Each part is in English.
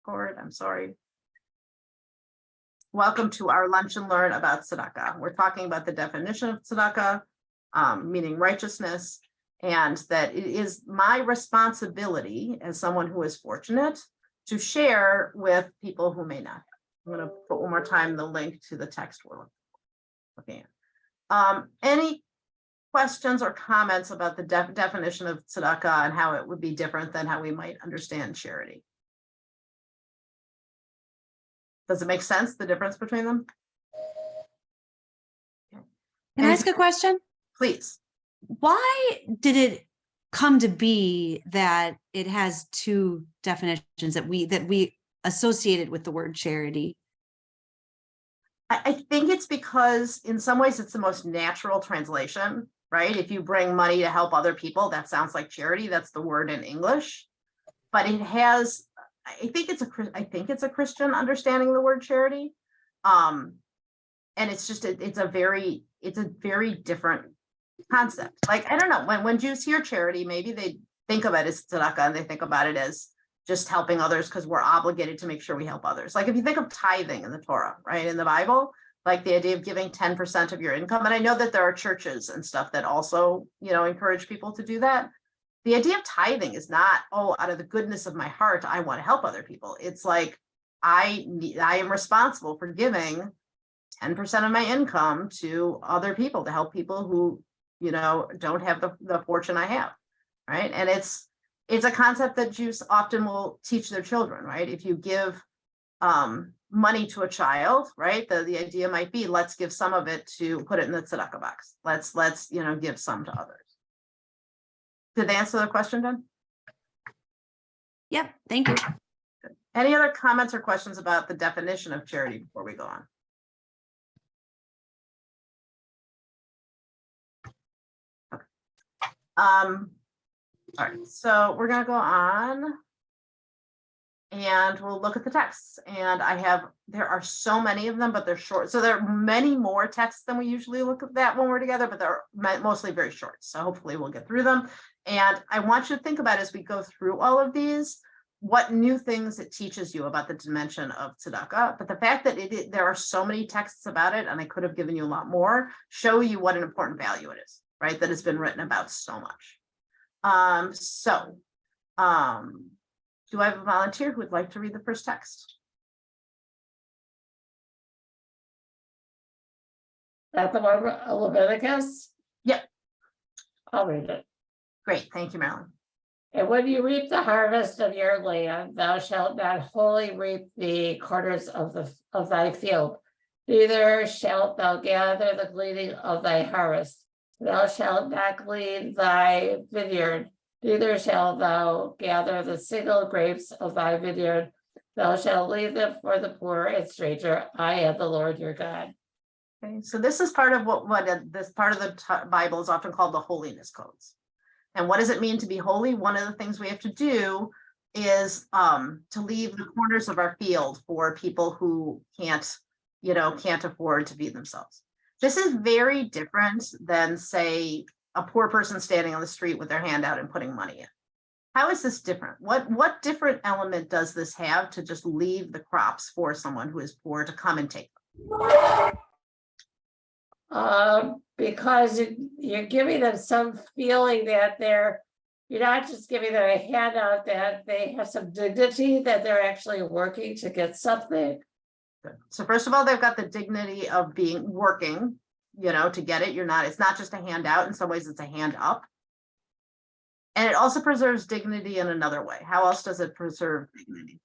Record, I'm sorry. Welcome to our lunch and learn about tzedakah. We're talking about the definition of tzedakah, meaning righteousness, and that it is my responsibility as someone who is fortunate to share with people who may not. I'm going to put one more time the link to the text we're looking at. Any questions or comments about the definition of tzedakah and how it would be different than how we might understand charity? Does it make sense, the difference between them? Can I ask a question? Please. Why did it come to be that it has two definitions that we associated with the word charity? I think it's because in some ways it's the most natural translation, right? If you bring money to help other people, that sounds like charity. That's the word in English. But it has, I think it's a Christian understanding of the word charity. And it's just, it's a very different concept. Like, I don't know, when Jews hear charity, maybe they think of it as tzedakah and they think about it as just helping others because we're obligated to make sure we help others. Like if you think of tithing in the Torah, right, in the Bible, like the idea of giving 10% of your income. And I know that there are churches and stuff that also, encourage people to do that. The idea of tithing is not, oh, out of the goodness of my heart, I want to help other people. It's like, I am responsible for giving 10% of my income to other people to help people who, don't have the fortune I have, right? And it's a concept that Jews often will teach their children, right? If you give money to a child, right, the idea might be, let's give some of it to put it in the tzedakah box. Let's give some to others. Did they answer the question, Jen? Yep, thank you. Good. Any other comments or questions about the definition of charity before we go on? Okay. All right, so we're gonna go on and we'll look at the texts. And there are so many of them, but they're short. So there are many more texts than we usually look at that when we're together, but they're mostly very short. So hopefully we'll get through them. And I want you to think about as we go through all of these, what new things it teaches you about the dimension of tzedakah. But the fact that there are so many texts about it, and I could have given you a lot more, show you what an important value it is, right? That has been written about so much. Do I have a volunteer who would like to read the first text? That's the one Leviticus? Yep. I'll read it. Great, thank you, Marilyn. And when you reap the harvest of your land, thou shalt not wholly reap the corners of thy field, neither shalt thou gather the gleaning of thy harvest. Thou shalt not glean thy vineyard, neither shalt thou gather the single grapes of thy vineyard. Thou shalt leave them for the poor and stranger. I am the Lord your God. Okay, so this is part of what this part of the Bible is often called the holiness codes. And what does it mean to be holy? One of the things we have to do is to leave the corners of our field for people who can't afford to feed themselves. This is very different than, say, a poor person standing on the street with their hand out and putting money in. How is this different? What different element does this have to just leave the crops for someone who is poor to come and take them? Because you're giving them some feeling that you're not just giving them a handout, that they have some dignity, that they're actually working to get something. Good. So first of all, they've got the dignity of working, to get it. It's not just a handout. In some ways, it's a hand up. And it also preserves dignity in another way. How else does it preserve dignity?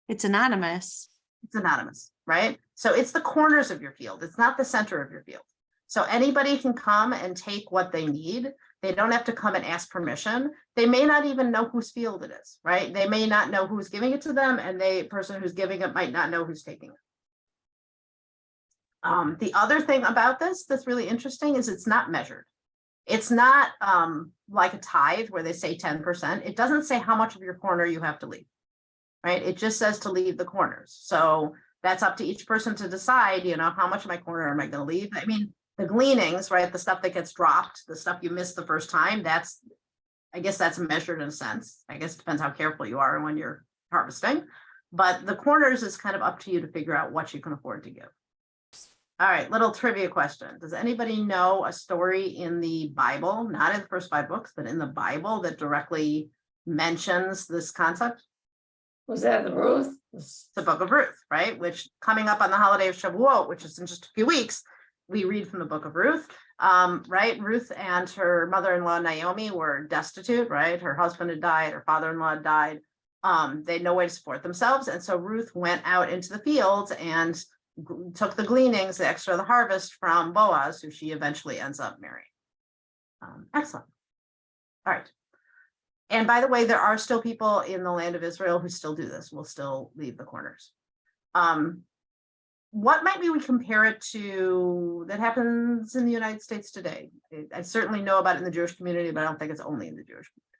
It's anonymous. It's anonymous, right? So it's the corners of your field. It's not the center of your field. So anybody can come and take what they need. They don't have to come and ask permission. They may not even know whose field it is, right? They may not know who's giving it to them, and the person who's giving it might not know who's taking it. The other thing about this that's really interesting is it's not measured. It's not like a tithe where they say 10%. It doesn't say how much of your corner you have to leave, right? It just says to leave the corners. So that's up to each person to decide, how much of my corner am I going to leave? I mean, the gleanings, right? The stuff that gets dropped, the stuff you missed the first time, that's I guess that's measured in a sense. I guess it depends how careful you are when you're harvesting. But the corners is kind of up to you to figure out what you can afford to give. All right, little trivia question. Does anybody know a story in the Bible, not in the first 5 books, but in the Bible that directly mentions this concept? Was that the Ruth? The book of Ruth, right? Which coming up on the holiday of Shavuot, which is in just a few weeks, we read from the book of Ruth, right? Ruth and her mother-in-law Naomi were destitute, right? Her husband had died, her father-in-law had died. They had no way to support themselves. And so Ruth went out into the fields and took the gleanings, the extra of the harvest from Boaz, who she eventually ends up marrying. Excellent. All right. And by the way, there are still people in the land of Israel who still do this. We'll still leave the corners. What might we compare it to that happens in the United States today? I certainly know about it in the Jewish community, but I don't think it's only in the Jewish community.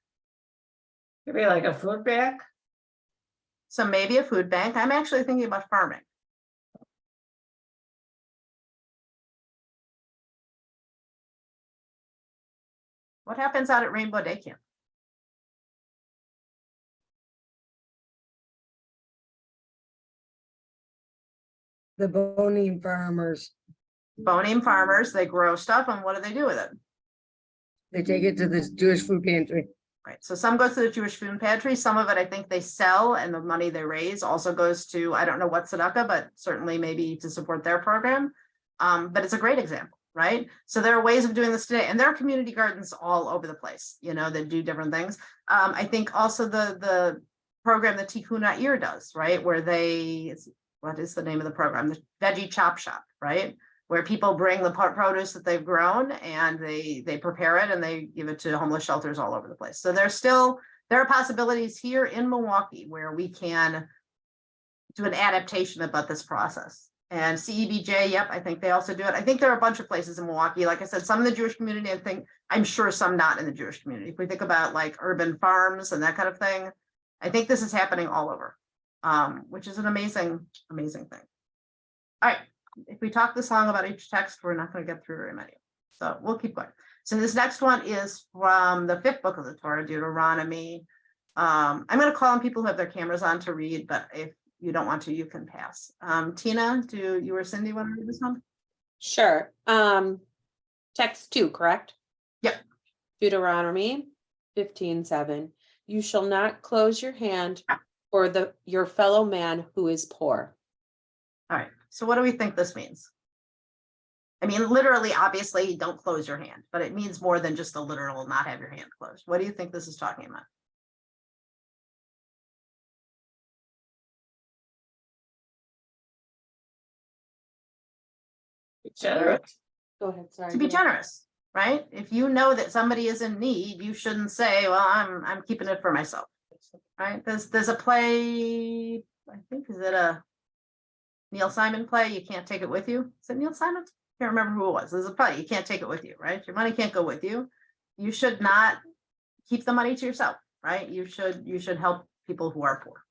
Could be like a food bank. So maybe a food bank. I'm actually thinking about farming. What happens out at Rainbow Day Camp? The boning farmers, Boning farmers, they grow stuff, and what do they do with it? they take it to the Jewish food pantry. Right, so some goes to the Jewish food pantry, some of it I think they sell, and the money they raise also goes to, I don't know what Tzedakah, but certainly maybe to support their program. But it's a great example, right? So there are ways of doing this today, and there are community gardens all over the place, you know, that do different things. I think also the program that Tikkun Ha'ir does, right, where what is the name of the program? The Veggie Chop Shop, right? Where people bring the produce that they've grown and they prepare it and they give it to homeless shelters all over the place. So there are possibilities here in Milwaukee where we can do an adaptation about this process. And CEBJ, yep, I think they also do it. I think there are a bunch of places in Milwaukee. Like I said, some in the Jewish community, I'm sure some not in the Jewish community. If we think about like urban farms and that kind of thing, I think this is happening all over, which is an amazing, amazing thing. All right. If we talk this long about each text, we're not going to get through very many. So we'll keep going. So this next one is from the 5th book of the Torah, Deuteronomy. I'm going to call on people who have their cameras on to read, but if you don't want to, you can pass. Tina, do you or Cindy want to read this one? Sure. Text 2, correct? Yep. Deuteronomy 15:7. You shall not close your hand for your fellow man who is poor. All right. So what do we think this means? I mean, literally, obviously, don't close your hand, but it means more than just a literal not have your hand closed. What do you think this is talking about? Generous. Go ahead, sorry. To be generous, right? If you know that somebody is in need, you shouldn't say, well, I'm keeping it for myself, right? There's a play, I think, is it a Neil Simon play? You can't take it with you. Is it Neil Simon? Can't remember who it was. There's a play. You can't take it with you, right? Your money can't go with you. You should not keep the money to yourself, right? You should help people who are poor.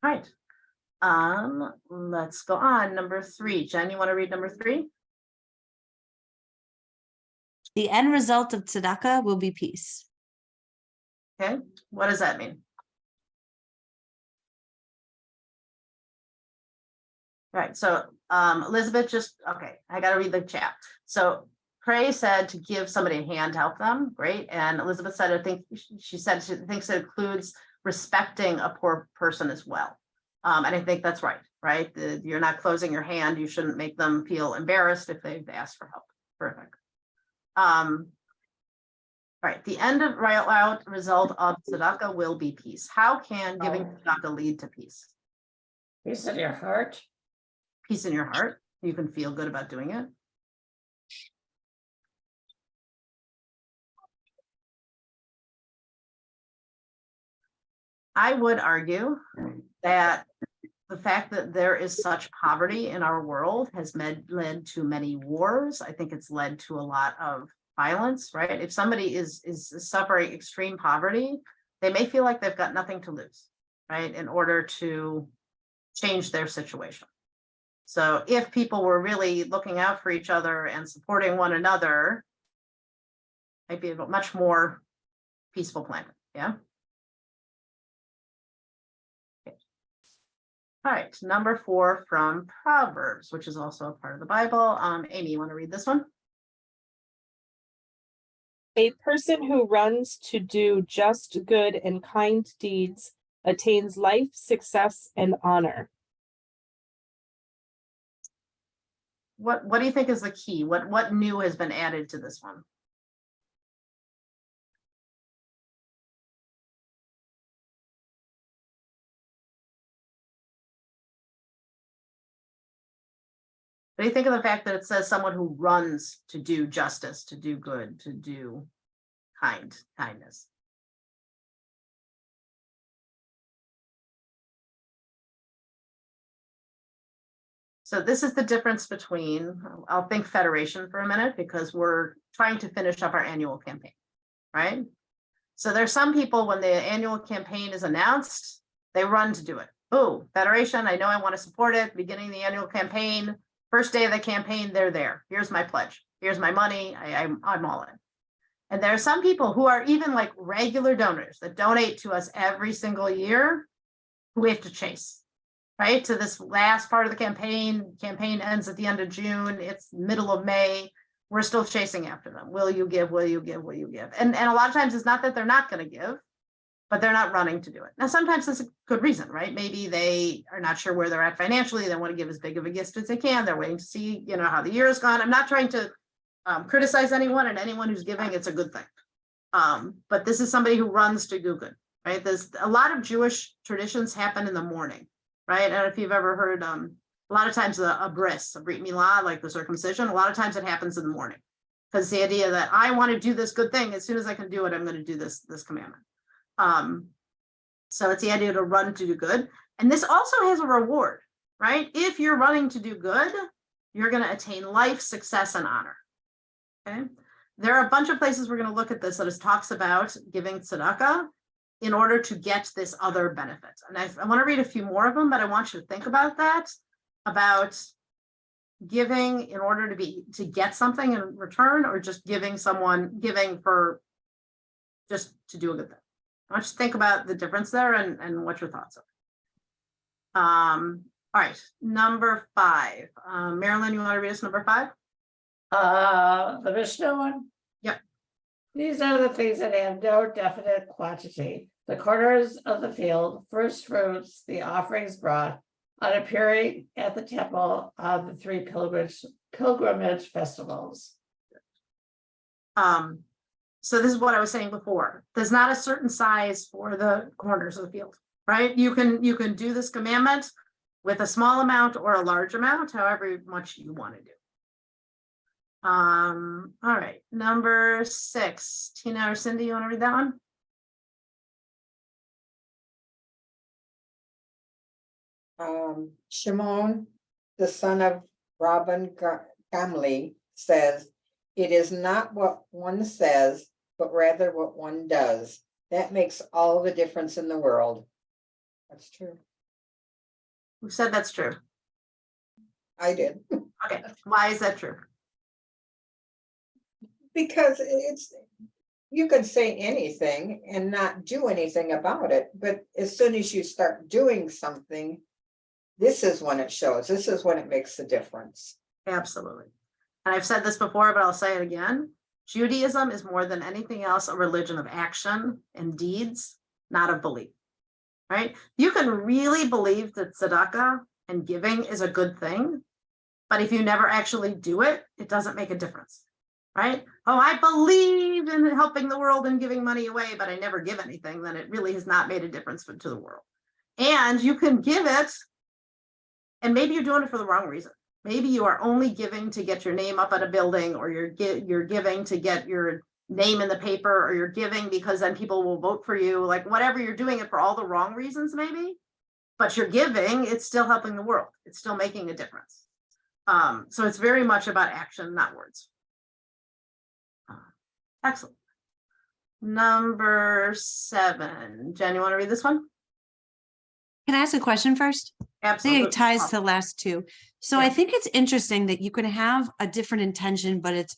Right. Let's go on. Number 3. Jen, you want to read number 3? The end result of tzedakah will be peace. Okay. What does that mean? Right. So Elizabeth okay, I got to read the chat. So Cray said to give somebody a hand to help them. Great. And Elizabeth said, she said she thinks it includes respecting a poor person as well. And I think that's right, right? You're not closing your hand. You shouldn't make them feel embarrassed if they've asked for help. Perfect. All right. The end of result of tzedakah will be peace. How can giving tzedakah lead to peace? Peace in your heart. Peace in your heart. You can feel good about doing it. I would argue that the fact that there is such poverty in our world has led to many wars. I think it's led to a lot of violence, right? If somebody is suffering extreme poverty, they may feel like they've got nothing to lose, right? In order to change their situation. So if people were really looking out for each other and supporting one another, might be a much more peaceful planet. Yeah. Okay. All right, number 4 from Proverbs, which is also a part of the Bible. Amy, you want to read this one? A person who runs to do just, good, and kind deeds attains life, success, and honor. What do you think is the key? What new has been added to this one? What do you think of the fact that it says someone who runs to do justice, to do good, to do kindness? So this is the difference between, I'll think federation for a minute, because we're trying to finish up our annual campaign, right? So there's some people, when the annual campaign is announced, they run to do it. Oh, federation, I know I want to support it. Beginning of the annual campaign, first day of the campaign, they're there. Here's my pledge. Here's my money. I'm all in. And there are some people who are even like regular donors that donate to us every single year, who we have to chase, right? To this last part of the campaign ends at the end of June. It's middle of May. We're still chasing after them. Will you give? Will you give? Will you give? And a lot of times it's not that they're not going to give, but they're not running to do it. Now, sometimes that's a good reason, right? Maybe they are not sure where they're at financially. They want to give as big of a gift as they can. They're waiting to see, how the year has gone. I'm not trying to criticize anyone, and anyone who's giving, it's a good thing. But this is somebody who runs to do good, right? There's a lot of Jewish traditions happen in the morning, right? I don't know if you've ever heard, a lot of times a bris, a brit milah, like the circumcision, a lot of times it happens in the morning. Because the idea that I want to do this good thing, as soon as I can do it, I'm going to do this commandment. So it's the idea to run to do good. And this also has a reward, right? If you're running to do good, you're going to attain life, success, and honor. Okay. There are a bunch of places we're going to look at this that it talks about giving tzedakah in order to get this other benefit. And I want to read a few more of them, but I want you to think about that, about giving in order to get something in return, or just giving for just to do a good thing. I want you to think about the difference there and what your thoughts are. All right, number 5. Marilyn, you want to read us number 5? The Mishnah one? Yep. These are the things that have no definite quantity. The corners of the field, first fruits, the offerings brought on appearing at the temple of the 3 pilgrimage festivals. So this is what I was saying before. There's not a certain size for the corners of the field, right? You can do this commandment with a small amount or a large amount, however much you want to do. All right, number 6. Tina or Cindy, you want to read that one? Shimon, the son of Rabban Gamli, says, "It is not what one says, but rather what one does. That makes all the difference in the world." That's true. Who said that's true? I did. Okay, why is that true? Because you could say anything and not do anything about it, but as soon as you start doing something, this is when it shows. This is when it makes the difference. Absolutely. And I've said this before, but I'll say it again. Judaism is more than anything else a religion of action and deeds, not of belief, right? You can really believe that tzedakah and giving is a good thing, but if you never actually do it, it doesn't make a difference, right? Oh, I believe in helping the world and giving money away, but I never give anything, then it really has not made a difference to the world. And you can give it, and maybe you're doing it for the wrong reason. Maybe you are only giving to get your name up at a building, or you're giving to get your name in the paper, or you're giving because then people will vote for you. Like whatever, you're doing it for all the wrong reasons maybe, but you're giving, it's still helping the world. It's still making a difference. So it's very much about action, not words. Excellent. Number 7. Jen, you want to read this one? Can I ask a question first? I Absolutely. think it ties to the last 2. So Yeah. I think it's interesting that you can have a different intention, but it's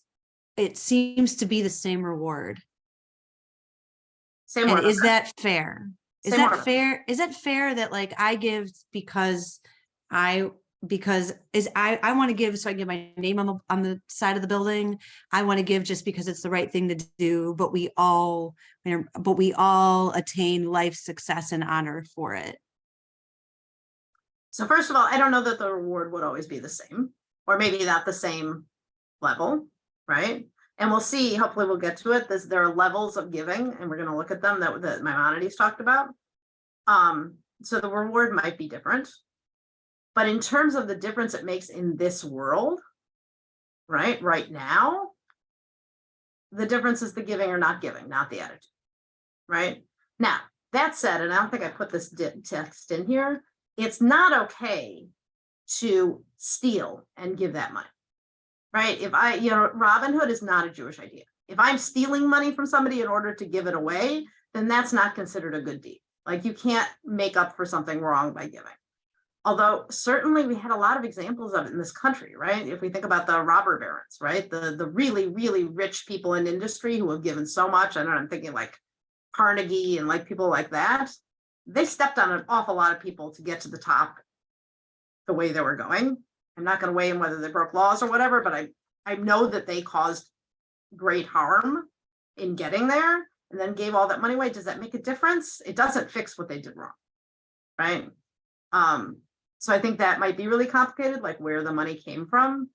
it seems to be the same reward. Same And word. is that fair? Is Same that order. fair? Is that fair that like I give because I want to give so I can get my name on the side of the building. I want to give just because it's the right thing to do, but we all attain life success and honor for it. So first of all, I don't know that the reward would always be the same, or maybe not the same level, right? And we'll see, hopefully we'll get to it. There are levels of giving, and we're going to look at them that Maimonides talked about. So the reward might be different. But in terms of the difference it makes in this world, right now, the difference is the giving or not giving, not the attitude, right? Now, that said, and I don't think I put this text in here, it's not okay to steal and give that money, right? If Robin Hood is not a Jewish idea. If I'm stealing money from somebody in order to give it away, then that's not considered a good deed. Like you can't make up for something wrong by giving. Although certainly we had a lot of examples of it in this country, right? If we think about the robber barons, right? The really, really rich people in industry who have given so much, I know I'm thinking like Carnegie and like people like that, they stepped on an awful lot of people to get to the top the way they were going. I'm not going to weigh in whether they broke laws or whatever, but I know that they caused great harm in getting there and then gave all that money away. Does that make a difference? It doesn't fix what they did wrong, right? So I think that might be really complicated, like where the money came from.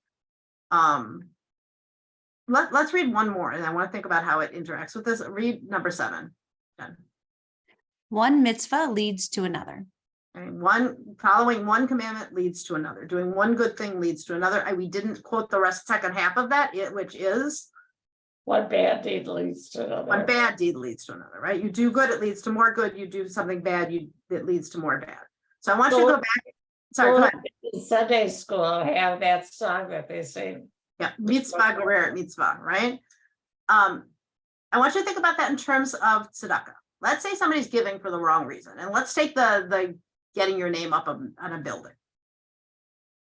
Let's read one more, and I want to think about how it interacts with this. Read number 7. Jen. One mitzvah leads to another. Okay. Following one commandment leads to another. Doing one good thing leads to another. We didn't quote the second half of that, which is one bad deed leads to another. One bad deed leads to another, right? You do good, it leads to more good. You do something bad, it leads to more bad. So I want you to go back. Sorry, go ahead. In Sunday school, have that song that they sing. Yeah, mitzvah gereret mitzvah, right? I want you to think about that in terms of tzedakah. Let's say somebody's giving for the wrong reason, and let's take the getting your name up on a building.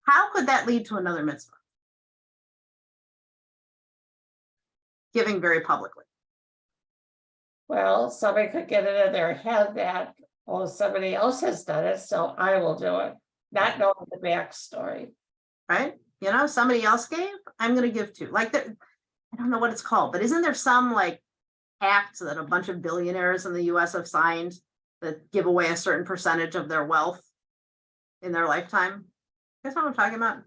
How could that lead to another mitzvah? Giving very publicly. Well, somebody could get it in their head that, oh, somebody else has done it, so I will do it, not knowing the backstory. Right? Somebody else gave, I'm going to give too. Like that, I don't know what it's called, but isn't there some like act that a bunch of billionaires in the US have signed that give away a certain percentage of their wealth in their lifetime? That's what I'm talking about.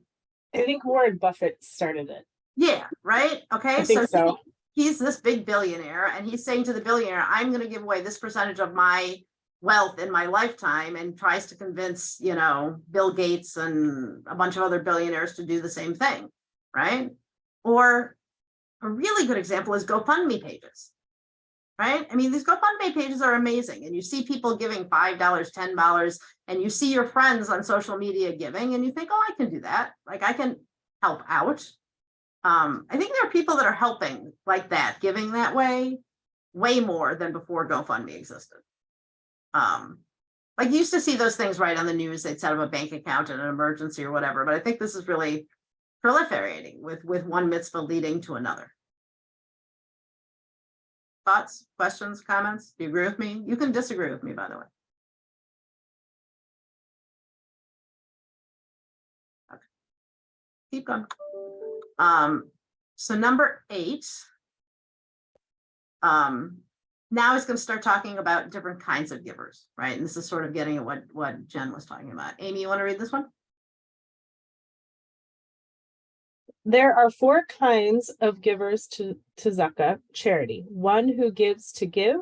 I think Warren Buffett started it. Yeah, right. Okay. I think so. He's this big billionaire, and he's saying to the billionaire, I'm going to give away this percentage of my wealth in my lifetime, and tries to convince, Bill Gates and a bunch of other billionaires to do the same thing. Right. Or a really good example is GoFundMe pages. Right. I mean, these GoFundMe pages are amazing. And you see people giving $5, $10, and you see your friends on social media giving, and you think, oh, I can do that. Like I can help out. I think there are people that are helping like that, giving that way more than before GoFundMe existed. Like you used to see those things right on the news. They'd set up a bank account in an emergency or whatever. But I think this is really proliferating with one mitzvah leading to another. Thoughts, questions, comments? Do you agree with me? You can disagree with me, by the way. Okay. Keep going. So number 8. Now he's going to start talking about different kinds of givers, right? And this is sort of getting at what Jen was talking about. Amy, you want to read this one? There are 4 kinds of givers to tzedakah, charity. One who gives to give,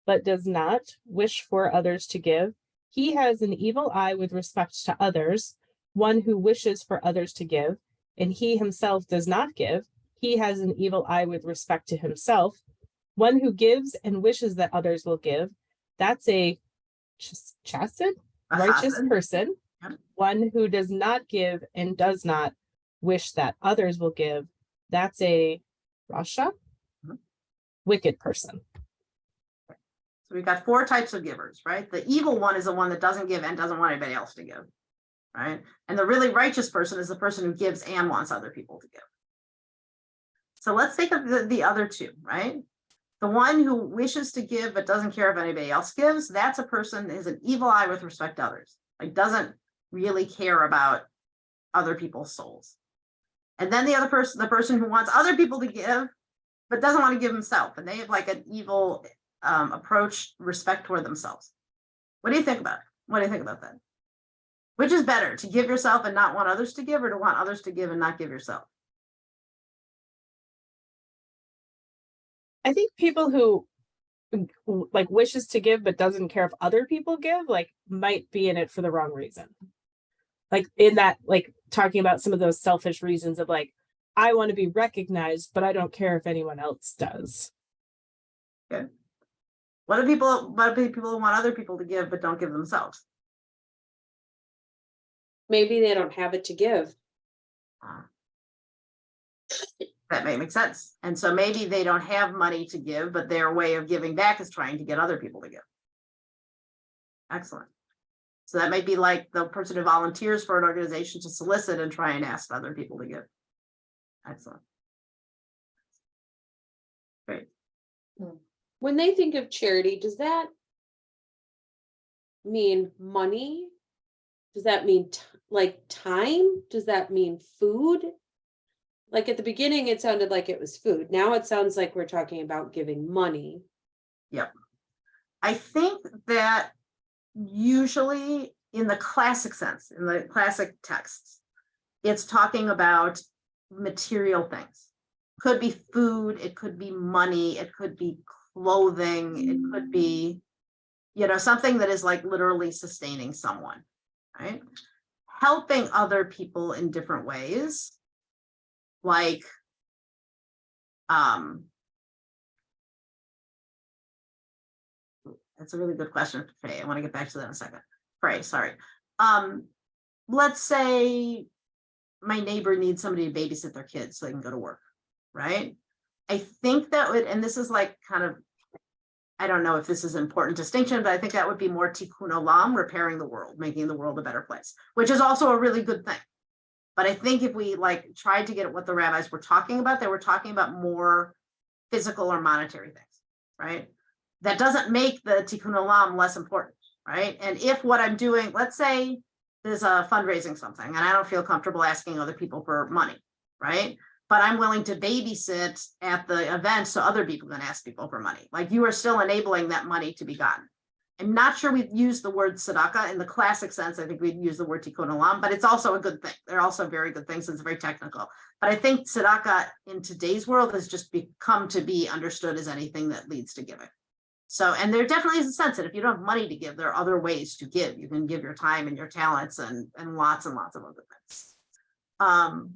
but does not wish for others to give. He has an evil eye with respect to others. One who wishes for others to give, and he himself does not give. He has an evil eye with respect to himself. One who gives and wishes that others will give, that's a chassid, righteous person. Yep. One who does not give and does not wish that others will give, that's a rasha, wicked person. So we've got 4 types of givers, right? The evil one is the one that doesn't give and doesn't want anybody else to give, right? And the really righteous person is the person who gives and wants other people to give. So let's think of the other two, right? The one who wishes to give but doesn't care if anybody else gives, that's a person is an evil eye with respect to others, like doesn't really care about other people's souls. And then the other person, the person who wants other people to give but doesn't want to give himself, and they have like an evil approach, respect toward themselves. What do you think about it? What do you think about that? Which is better, to give yourself and not want others to give, or to want others to give and not give yourself? I think people who like wishes to give but doesn't care if other people give, like might be in it for the wrong reason. Like in that, like talking about some of those selfish reasons of like, I want to be recognized, but I don't care if anyone else does. Okay. What do people who want other people to give but don't give themselves? Maybe they don't have it to give. That may make sense. And so maybe they don't have money to give, but their way of giving back is trying to get other people to give. Excellent. So that might be like the person who volunteers for an organization to solicit and try and ask other people to give. Excellent. Great. When they think of charity, does that mean money? Does that mean like time? Does that mean food? Like at the beginning, it sounded like it was food. Now it sounds like we're talking about giving money. Yep. I think that usually in the classic sense, in the classic texts, it's talking about material things. Could be food, it could be money, it could be clothing, it could be, you know, something that is like literally sustaining someone, right? Helping other people in different ways. Like, that's a really good question for Faye. I want to get back to that in a second. Faye, sorry. Let's say my neighbor needs somebody to babysit their kids so they can go to work, right? I think that would, and this is like kind of, I don't know if this is an important distinction, but I think that would be more tikkun olam, repairing the world, making the world a better place, which is also a really good thing. But I think if we like tried to get at what the rabbis were talking about, they were talking about more physical or monetary things, right? That doesn't make the tikkun olam less important, right? And if what I'm doing, let's say there's a fundraising something and I don't feel comfortable asking other people for money, right? But I'm willing to babysit at the event so other people can ask people for money. Like you are still enabling that money to be gotten. I'm not sure we've used the word tzedakah in the classic sense. I think we'd use the word tikkun olam, but it's also a good thing. They're also very good things. It's very technical. But I think tzedakah in today's world has just become to be understood as anything that leads to giving. So, and there definitely is a sense that if you don't have money to give, there are other ways to give. You can give your time and your talents and lots of other things. All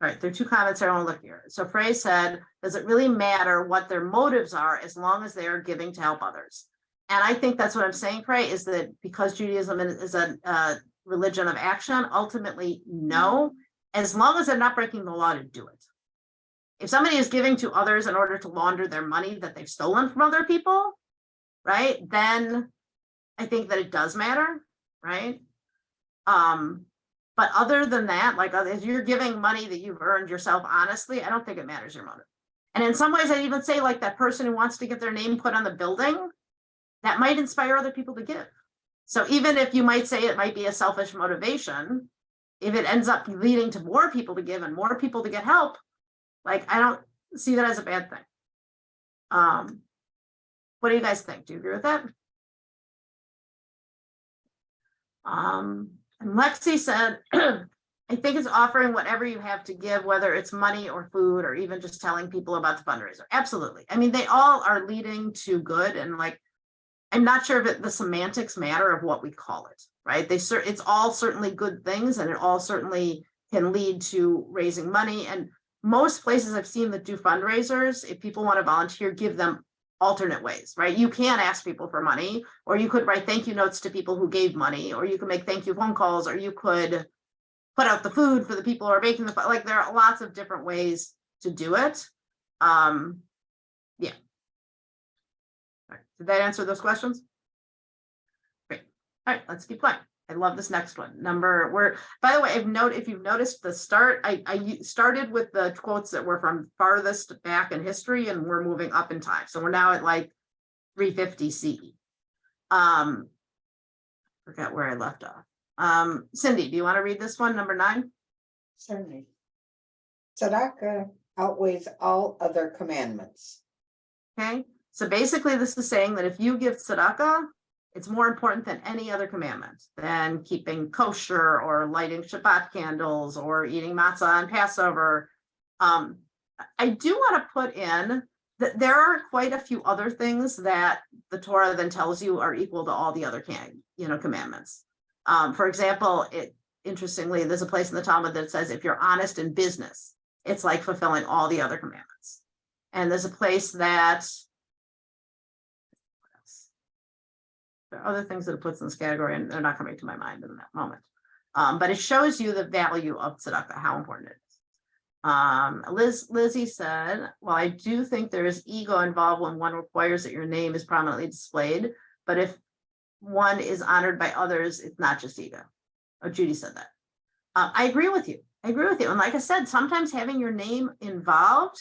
right, there are two comments I want to look here. So Frey said, does it really matter what their motives are as long as they are giving to help others? And I think that's what I'm saying, Frey, is that because Judaism is a religion of action, ultimately, no, as long as they're not breaking the law to do it. If somebody is giving to others in order to launder their money that they've stolen from other people, right, then I think that it does matter, right? But other than that, like if you're giving money that you've earned yourself honestly, I don't think it matters your motive. And in some ways, I'd even say like that person who wants to get their name put on the building, that might inspire other people to give. So even if you might say it might be a selfish motivation, if it ends up leading to more people to give and more people to get help, like I don't see that as a bad thing. What do you guys think? Do you agree with that? And Lexi said, I think it's offering whatever you have to give, whether it's money or food or even just telling people about the fundraiser. Absolutely. I mean, they all are leading to good, and like, I'm not sure if the semantics matter of what we call it, right? It's all certainly good things, and it all certainly can lead to raising money. And most places I've seen that do fundraisers, if people want to volunteer, give them alternate ways, right? You can ask people for money, or you could write thank you notes to people who gave money, or you could make thank you phone calls, or you could put out the food for the people who are making the, like there are lots of different ways to do it. Yeah. All right. Did that answer those questions? Great. All right, let's keep playing. I love this next one. By the way, if you've noticed the start, I started with the quotes that were from farthest back in history, and we're moving up in time. So we're now at like 350 CE. Forget where I left off. Cindy, do you want to read this one, number 9? Certainly. Tzedakah outweighs all other commandments. Okay, so basically this is saying that if you give tzedakah, it's more important than any other commandment, than keeping kosher or lighting Shabbat candles or eating matzah on Passover. I do want to put in that there are quite a few other things that the Torah then tells you are equal to all the other commandments. For example, interestingly, there's a place in the Talmud that says if you're honest in business, it's like fulfilling all the other commandments. And there's a place that there are other things that it puts in this category, and they're not coming to my mind in that moment. But it shows you the value of tzedakah, how important it is. Lizzie said, well, I do think there is ego involved when one requires that your name is prominently displayed, but if one is honored by others, it's not just ego. Oh, Judy said that. I agree with you. And like I said, sometimes having your name involved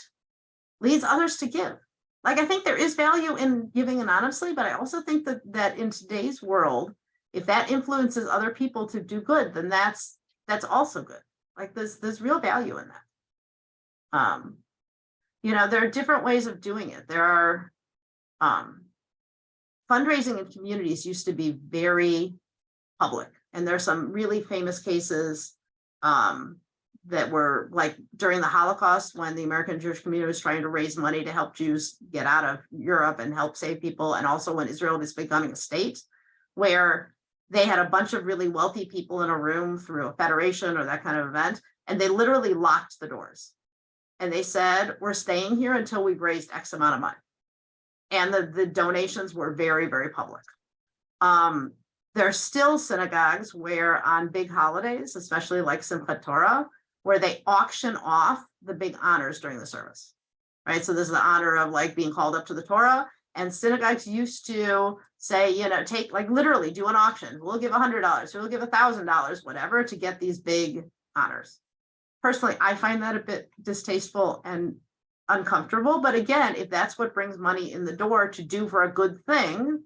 leads others to give. Like, I think there is value in giving anonymously, but I also think that in today's world, if that influences other people to do good, then that's also good. Like, there's real value in that. There are different ways of doing it. There are fundraising in communities used to be very public, and there's some really famous cases that were like during the Holocaust, when the American Jewish community was trying to raise money to help Jews get out of Europe and help save people. And also when Israel was becoming a state, where they had a bunch of really wealthy people in a room through a federation or that kind of event. And they literally locked the doors. And they said, we're staying here until we've raised X amount of money. And the donations were very, very public. There are still synagogues where on big holidays, especially like Simchat Torah, where they auction off the big honors during the service, right? So this is the honor of like being called up to the Torah, and synagogues used to say, take like literally do an auction. We'll give $100, we'll give $1,000, whatever, to get these big honors. Personally, I find that a bit distasteful and uncomfortable. But again, if that's what brings money in the door to do for a good thing,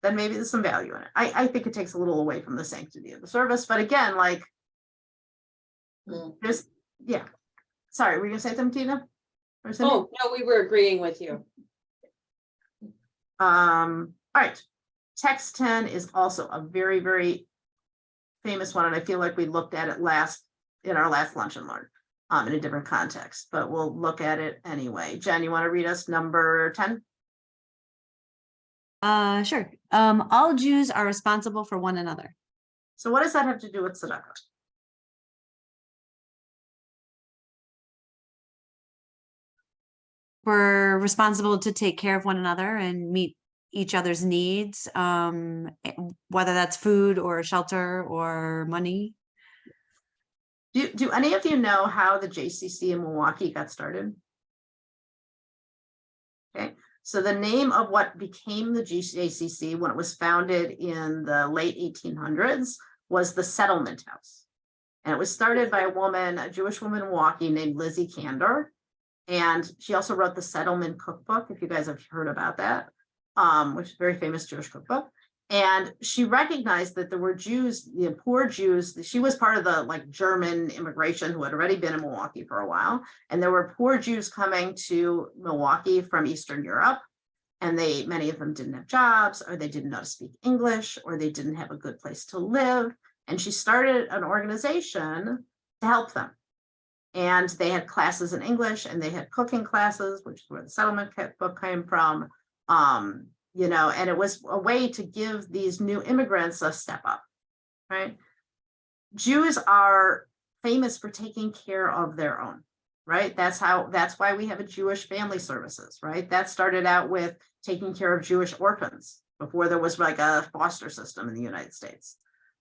then maybe there's some value in it. I think it takes a little away from the sanctity of the service. But again, like, sorry, were you gonna say something, Tina? Oh, no, we were agreeing with you. All right. Text 10 is also a very, very famous one, and I feel like we looked at it in our last Lunch and Learn in a different context, but we'll look at it anyway. Jen, you want to read us number 10? Sure. All Jews are responsible for one another. So what does that have to do with tzedakah? We're responsible to take care of one another and meet each other's needs, whether that's food or shelter or money. Do any of you know how the JCC in Milwaukee got started? Okay, so the name of what became the JCC when it was founded in the late 1800s was the Settlement House. And it was started by a Jewish woman in Milwaukee named Lizzie Candor. And she also wrote the Settlement Cookbook, if you guys have heard about that, which is a very famous Jewish cookbook. And she recognized that there were Jews, poor Jews. She was part of the German immigration who had already been in Milwaukee for a while. And there were poor Jews coming to Milwaukee from Eastern Europe. And many of them didn't have jobs, or they didn't know how to speak English, or they didn't have a good place to live. And she started an organization to help them. And they had classes in English, and they had cooking classes, which is where the Settlement book came from. And it was a way to give these new immigrants a step up, right? Jews are famous for taking care of their own, right? That's why we have a Jewish family services, right? That started out with taking care of Jewish orphans before there was like a foster system in the United States.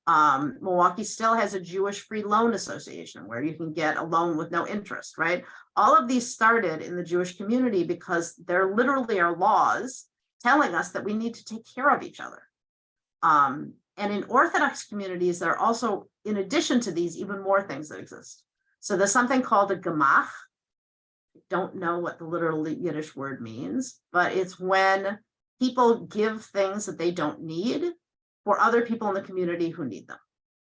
Milwaukee still has a Jewish Free Loan Association where you can get a loan with no interest, right? All of these started in the Jewish community because there literally are laws telling us that we need to take care of each other. And in Orthodox communities, there are also, in addition to these, even more things that exist. So there's something called a gemach. I don't know what the literal Yiddish word means, but it's when people give things that they don't need for other people in the community who need them.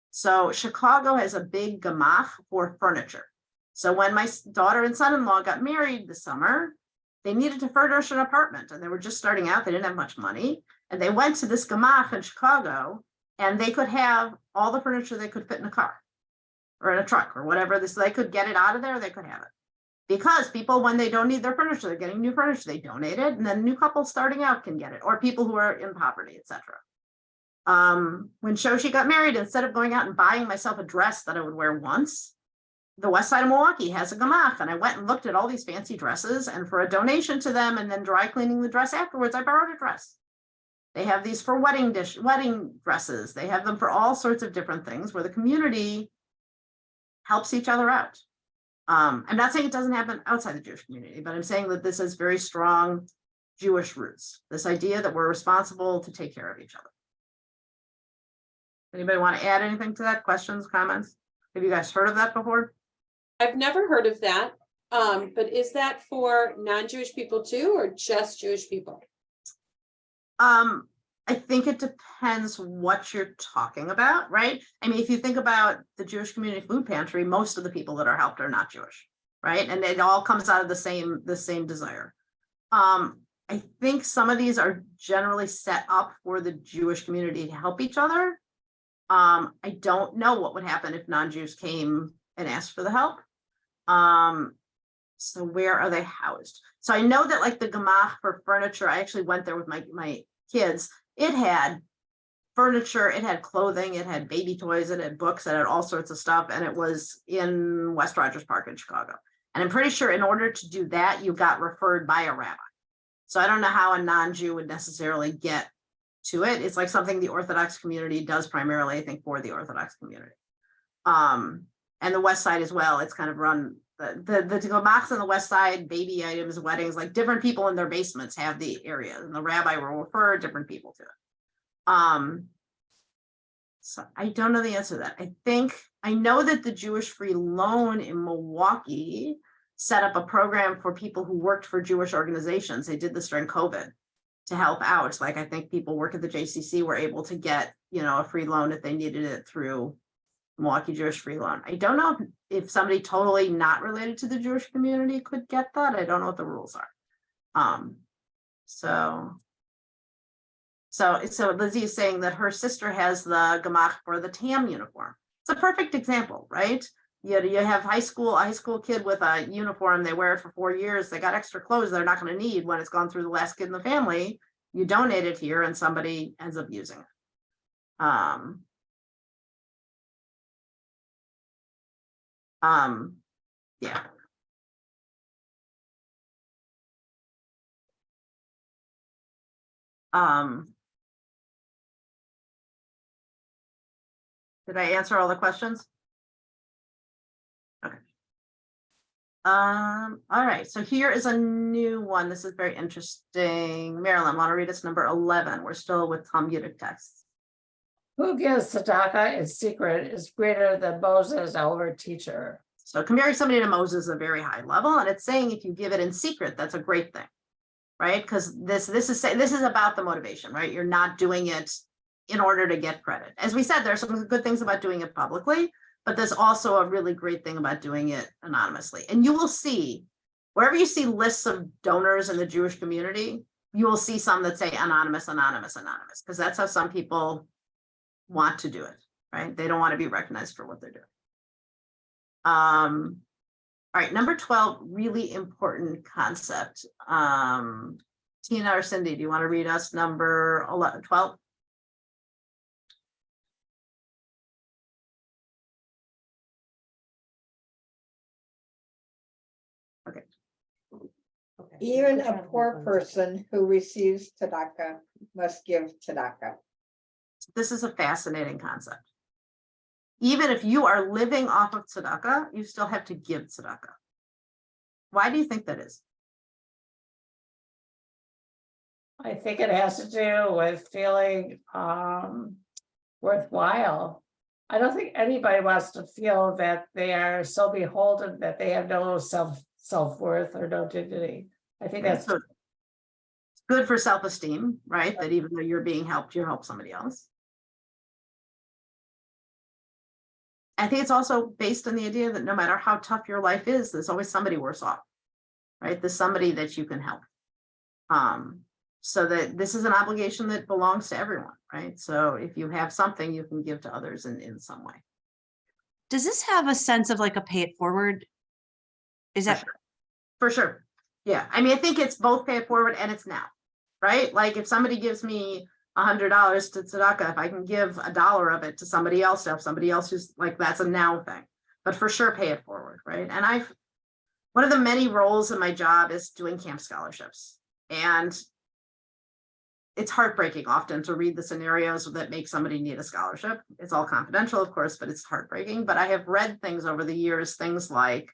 So Chicago has a big gemach for furniture. So when my daughter and son-in-law got married this summer, they needed to furnish an apartment and they were just starting out. They didn't have much money. And they went to this gemach in Chicago and they could have all the furniture they could fit in a car or in a truck or whatever. This, they could get it out of there, they could have it. Because people, when they don't need their furniture, they're getting new furniture, they donate it, and then new couples starting out can get it, or people who are in poverty, etc. When Shoshi got married, instead of going out and buying myself a dress that I would wear once, the west side of Milwaukee has a gemach, and I went and looked at all these fancy dresses, and for a donation to them and then dry cleaning the dress afterwards, I borrowed a dress. They have these for wedding dresses. They have them for all sorts of different things where the community helps each other out. I'm not saying it doesn't happen outside the Jewish community, but I'm saying that this has very strong Jewish roots. This idea that we're responsible to take care of each other. Anybody want to add anything to that? Questions, comments? Have you guys heard of that before? I've never heard of that. But is that for non-Jewish people too, or just Jewish people? I think it depends what you're talking about, right? I mean, if you think about the Jewish community food pantry, most of the people that are helped are not Jewish, right? And it all comes out of the same desire. I think some of these are generally set up for the Jewish community to help each other. I don't know what would happen if non-Jews came and asked for the help. So where are they housed? So I know that like the gemach for furniture, I actually went there with my kids. It had furniture, it had clothing, it had baby toys, it had books, it had all sorts of stuff. And it was in West Rogers Park in Chicago. And I'm pretty sure in order to do that, you got referred by a rabbi. So I don't know how a non-Jew would necessarily get to it. It's like something the Orthodox community does primarily, I think, for the Orthodox community. And the West Side as well, it's kind of run, the gemachs on the West Side, baby items, weddings, like different people in their basements have the area, and the rabbi will refer different people to it. So I don't know the answer to that. I know that the Jewish Free Loan in Milwaukee set up a program for people who worked for Jewish organizations. They did this during COVID to help out. Like I think people work at the JCC were able to get, a free loan if they needed it through Milwaukee Jewish Free Loan. I don't know if somebody totally not related to the Jewish community could get that. I don't know what the rules are. So Lizzie is saying that her sister has the gemach for the TAM uniform. It's a perfect example, right? You have a high school kid with a uniform, they wear it for 4 years, they got extra clothes they're not going to need when it's gone through the last kid in the family. You donate it here and somebody ends up using it. Yeah. Did I answer all the questions? Okay. All right, so here is a new one. This is very interesting. Marilyn, want to read us number 11? We're still with Talmudic texts. Who gives tzedakah in secret is greater than Moses, our teacher. So comparing somebody to Moses is a very high level, and it's saying if you give it in secret, that's a great thing, right? Because this is about the motivation, right? You're not doing it in order to get credit. As we said, there's some good things about doing it publicly, but there's also a really great thing about doing it anonymously. And you will see, wherever you see lists of donors in the Jewish community, you will see some that say anonymous, anonymous, anonymous, because that's how some people want to do it, right? They don't want to be recognized for what they're doing. All right, number 12, really important concept. Tina or Cindy, do you want to read us number 12? Okay. Even a poor person who receives tzedakah must give tzedakah. This is a fascinating concept. Even if you are living off of tzedakah, you still have to give tzedakah. Why do you think that is? I think it has to do with feeling worthwhile. I don't think anybody wants to feel that they are so beholden that they have no self-worth or no dignity. I think that's So it's good for self-esteem, right? That even though you're being helped, you help somebody else. I think it's also based on the idea that no matter how tough your life is, there's always somebody worse off, right? There's somebody that you can help. So that this is an obligation that belongs to everyone, right? So if you have something, you can give to others in some way. Does this have a sense of like a pay it forward? Is that For sure. Yeah. I mean, I think it's both pay it forward and it's now, right? Like if somebody gives me $100 to Tzedakah, if I can give $1 of it to somebody else, to help somebody else who's like, that's a now thing, but for sure pay it forward, right? And one of the many roles in my job is doing camp scholarships. And it's heartbreaking often to read the scenarios that make somebody need a scholarship. It's all confidential, of course, but it's heartbreaking. But I have read things over the years, things like,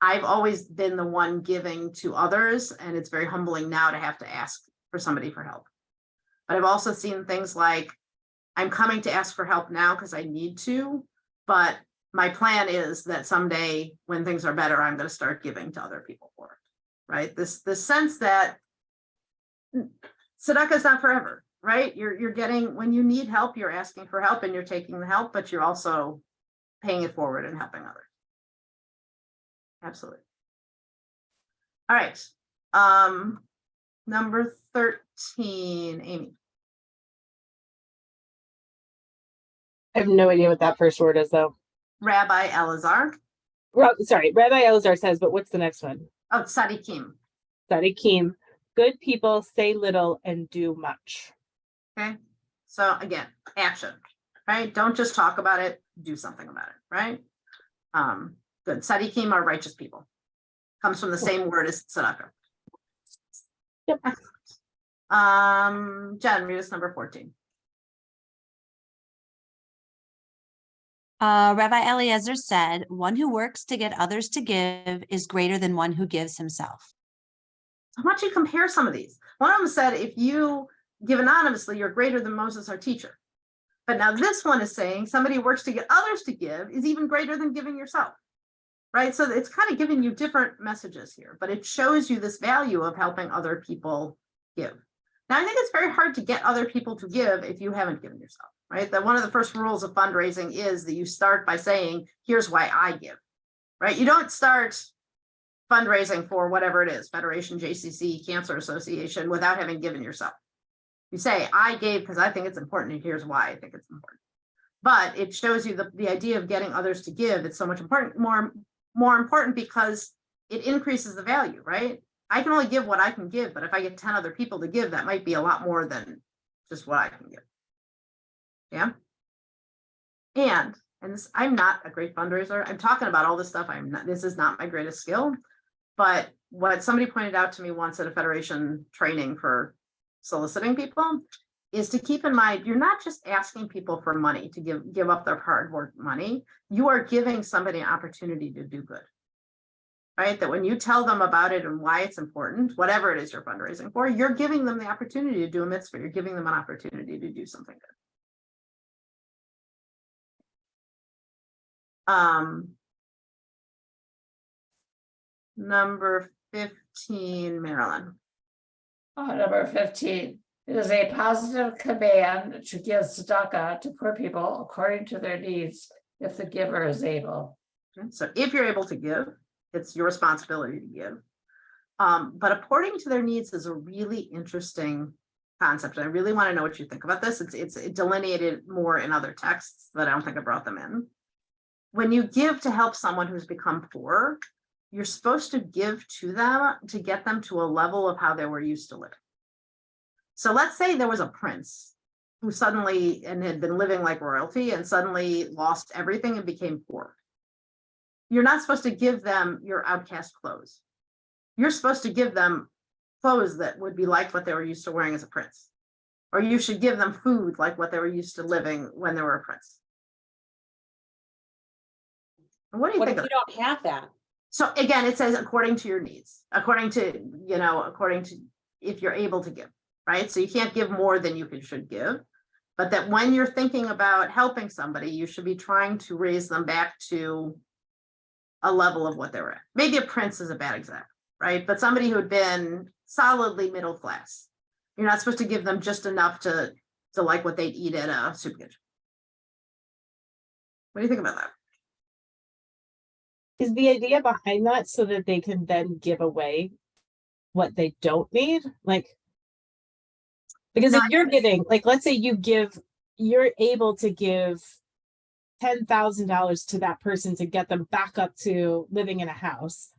I've always been the one giving to others, and it's very humbling now to have to ask for somebody for help. But I've also seen things like, I'm coming to ask for help now because I need to, but my plan is that someday when things are better, I'm going to start giving to other people for it, right? This sense that Tzedakah is not forever, right? You're getting, when you need help, you're asking for help and you're taking the help, but you're also paying it forward and helping others. Absolutely. All right. Number 13, Amy. I have no idea what that first word is though. Rabbi Elazar. Sorry, Rabbi Elazar says, but what's the next one? Oh, Tzadikim. Tzadikim. Good people say little and do much. Okay. So again, action, right? Don't just talk about it, do something about it, right? Good. Tzadikim are righteous people. Comes from the same word as tzedakah. Yep. Jen, read us number 14. Rabbi Eliezer said, one who works to get others to give is greater than one who gives himself. I want you to compare some of these. One of them said, if you give anonymously, you're greater than Moses, our teacher. But now this one is saying somebody who works to get others to give is even greater than giving yourself, right? So it's kind of giving you different messages here, but it shows you this value of helping other people give. Now, I think it's very hard to get other people to give if you haven't given yourself, right? That one of the first rules of fundraising is that you start by saying, here's why I give, right? You don't start fundraising for whatever it is, Federation, JCC, Cancer Association, without having given yourself. You say, I gave because I think it's important, and here's why I think it's important. But it shows you the idea of getting others to give. It's so much important, more important because it increases the value, right? I can only give what I can give, but if I get 10 other people to give, that might be a lot more than just what I can give. Yeah. And this, I'm not a great fundraiser. I'm talking about all this stuff. This is not my greatest skill. But what somebody pointed out to me once at a Federation training for soliciting people is to keep in mind, you're not just asking people for money to give up their hard work money. You are giving somebody an opportunity to do good, right? That when you tell them about it and why it's important, whatever it is you're fundraising for, you're giving them the opportunity to do a mitzvah. You're giving them an opportunity to do something good. Number 15, Marilyn. Number 15. It is a positive command to give tzedakah to poor people according to their needs, if the giver is able. Okay, so if you're able to give, it's your responsibility to give. But according to their needs is a really interesting concept. And I really want to know what you think about this. It's delineated more in other texts, but I don't think I brought them in. When you give to help someone who's become poor, you're supposed to give to them to get them to a level of how they were used to living. So let's say there was a prince who suddenly and had been living like royalty and suddenly lost everything and became poor. You're not supposed to give them your outcast clothes. You're supposed to give them clothes that would be like what they were used to wearing as a prince. Or you should give them food like what they were used to living when they were a prince. What do you What think if of you that? don't have that? So again, it says according to your needs, according to if you're able to give, right? So you can't give more than you should give, But that when you're thinking about helping somebody, you should be trying to raise them back to a level of what they were at. Maybe a prince is a bad example, right? But somebody who had been solidly middle class. You're not supposed to give them just enough to like what they'd eat at a soup kitchen. What do you think about that? Is the idea behind that so that they can then give away what they don't need? Like, because No, if you're giving, like, let's say you're able to give $10,000 to that person to get them back up to living in a house,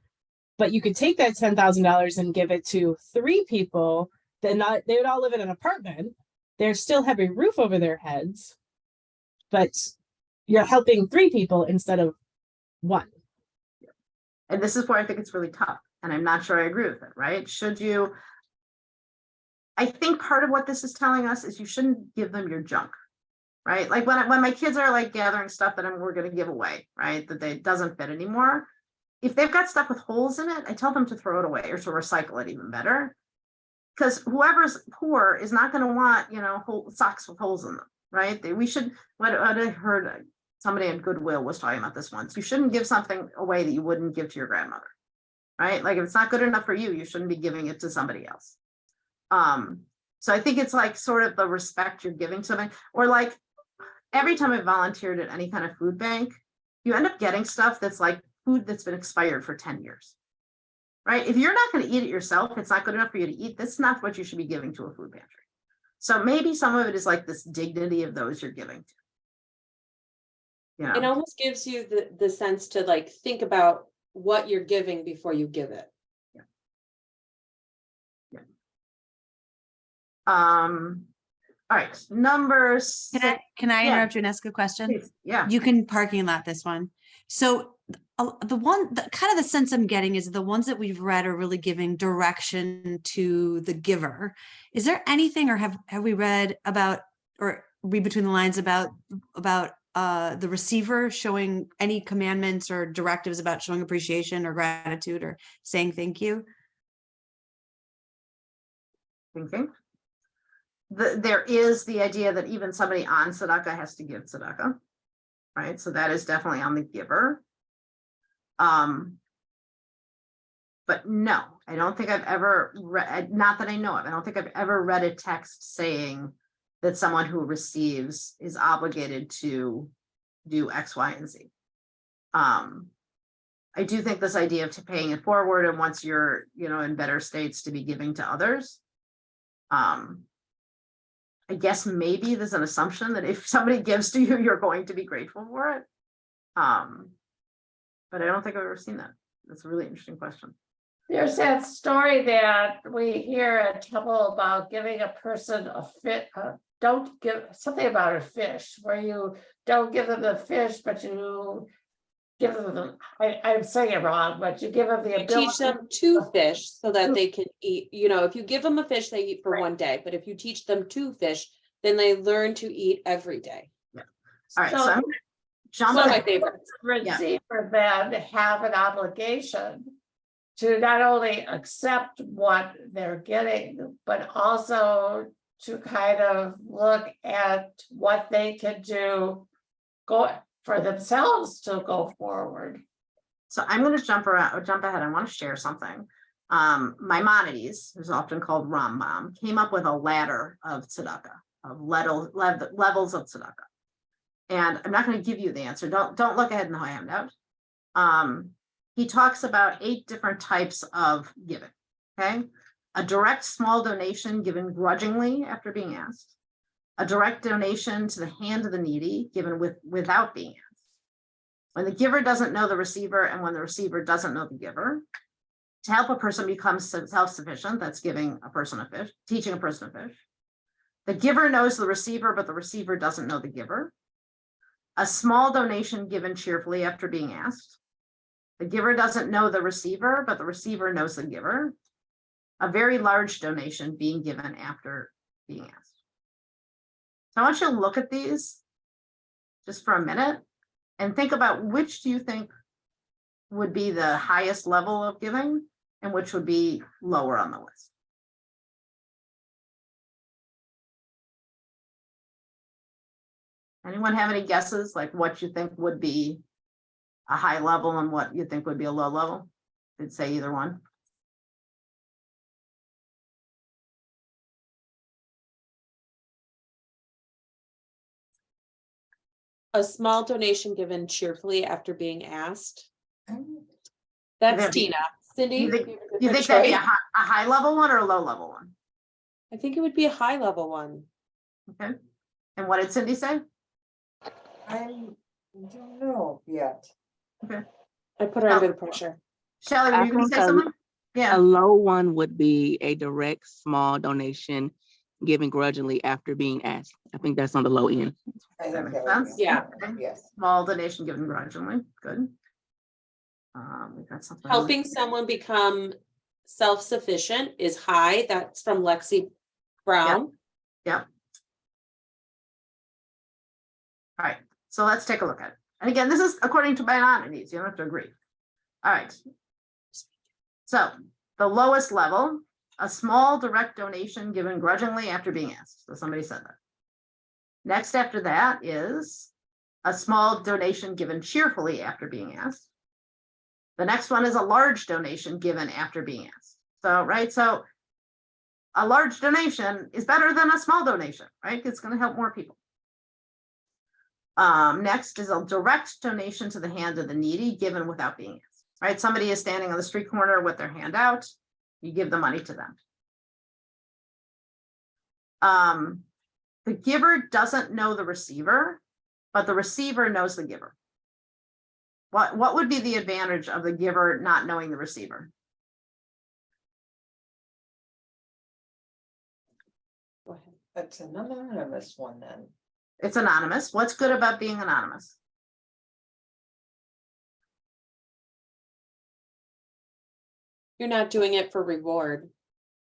but you could take that $10,000 and give it to 3 people, then they would all live in an apartment. They still have a roof over their heads, but you're helping 3 people instead of 1. And this is where I think it's really tough. And I'm not sure I agree with it, right? I think part of what this is telling us is you shouldn't give them your junk, right? Like when my kids are like gathering stuff that we're going to give away, right? That doesn't fit anymore. If they've got stuff with holes in it, I tell them to throw it away or to recycle it even better. Because whoever's poor is not going to want, socks with holes in them, right? What I heard somebody in Goodwill was talking about this once. You shouldn't give something away that you wouldn't give to your grandmother, right? Like if it's not good enough for you, you shouldn't be giving it to somebody else. So I think it's like sort of the respect you're giving to somebody, or like every time I volunteered at any kind of food bank, you end up getting stuff that's like food that's been expired for 10 years. Right? If you're not going to eat it yourself, it's not good enough for you to eat. That's not what you should be giving to a food pantry. So maybe some of it is like this dignity of those you're giving to. It almost gives you the sense to like think about what you're giving before you give it. Yeah. All right, numbers. Can I Yeah. interrupt you and ask a question? Yeah. You can parking lot this one. So the kind of the sense I'm getting is the ones that we've read are really giving direction to the giver. Is there anything, or have we read about, or read between the lines about the receiver showing any commandments or directives about showing appreciation or gratitude or saying thank you? Thinking. There is the idea that even somebody on tzedakah has to give tzedakah, right? So that is definitely on the giver. But no, I don't think I've ever read, not that I know of, I don't think I've ever read a text saying that someone who receives is obligated to do X, Y, and Z. I do think this idea of paying it forward, and once you're, in better states to be giving to others. I guess maybe there's an assumption that if somebody gives to you, you're going to be grateful for it. But I don't think I've ever seen that. That's a really interesting question. There's that story that we hear a couple about giving a person a fish. Don't give something about a fish, where you don't give them the fish, but you give them. I'm saying it wrong, but you give them the ability. Teach them to fish so that they can eat. If you give them a fish, they eat for Right. one day. But if you teach them to fish, then they learn to eat every day. Yeah. All right. So- So I'm gonna jump One of my ahead. favorites. Receiver then have an obligation to not only accept what they're getting, but also to kind of look at what they can do for themselves to go forward. So I'm going to jump ahead. I want to share something. Maimonides, who's often called Rambam, came up with a ladder of tzedakah, of levels of tzedakah. And I'm not going to give you the answer. Don't look ahead in the handout. He talks about 8 different types of giving. Okay, a direct small donation given grudgingly after being asked, a direct donation to the hand of the needy given without being asked, when the giver doesn't know the receiver and when the receiver doesn't know the giver, to help a person become self-sufficient, that's giving a person a fish, teaching a person a fish. The giver knows the receiver, but the receiver doesn't know the giver. A small donation given cheerfully after being asked. The giver doesn't know the receiver, but the receiver knows the giver. A very large donation being given after being asked. So I want you to look at these just for a minute and think about which do you think would be the highest level of giving and which would be lower on the list. Anyone have any guesses, like what you think would be a high level and what you think would be a low level? I'd say either one. A small donation given cheerfully after being asked. Um, That's That'd be- Tina. Cindy? You think, have a you different think that'd be choice? a high level one or a low level one? I think it would be a high level one. Okay. And what did Cindy say? I don't know yet. I put her Oh. under the pressure. Shelley, were I you gonna think say something? Yeah. A low one would be a direct small donation given grudgingly after being asked. I think that's on the low end. I That think makes that would sense. be- Yeah. Okay. Yes. Small donation given grudgingly, good. We got something. Helping someone become self-sufficient is high. That's from Lexi Brown. Yep. All right, so let's take a look at it. And again, this is according to Maimonides, you don't have to agree. All right. So the lowest level, a small direct donation given grudgingly after being asked. So somebody said that. Next after that is a small donation given cheerfully after being asked. The next one is a large donation given after being asked. So, right, so a large donation is better than a small donation, right? It's going to help more people. Next is a direct donation to the hand of the needy given without being asked, right? Somebody is standing on the street corner with their hand out, you give the money to them. The giver doesn't know the receiver, but the receiver knows the giver. What would be the advantage of the giver not knowing the receiver? Go ahead. That's an anonymous one then. It's anonymous. What's good about being anonymous? You're not doing it for reward.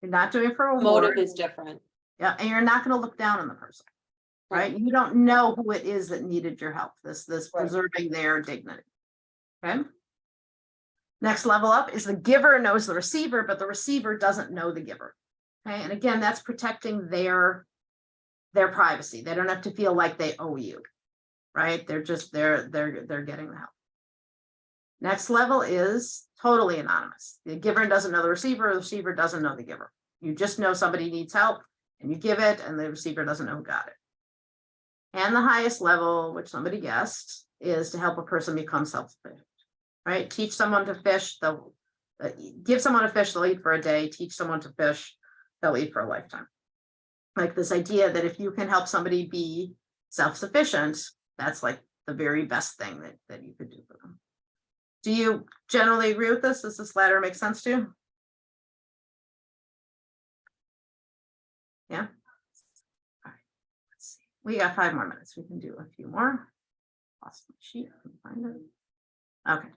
You're not doing it for a Motive reward. is different. Yeah, and you're not going to look down on the person, right? You don't know who it is that needed your help. This Right. preserving their dignity. Okay. Next level up is the giver knows the receiver, but the receiver doesn't know the giver. Okay, and again, that's protecting their privacy. They don't have to feel like they owe you, right? They're just they're getting the help. Next level is totally anonymous. The giver doesn't know the receiver doesn't know the giver. You just know somebody needs help and you give it, and the receiver doesn't know who got it. And the highest level, which somebody guessed, is to help a person become self-sufficient, right? Teach someone to fish, they'll give someone a fish, they'll eat for a day. Teach someone to fish, they'll eat for a lifetime. Like this idea that if you can help somebody be self-sufficient, that's like the very best thing that you could do for them. Do you generally agree with this? Does this ladder make sense to you? Yeah. All right. Let's see. We got 5 more minutes. We can do a few more. Lost my sheet. I can find it. Okay.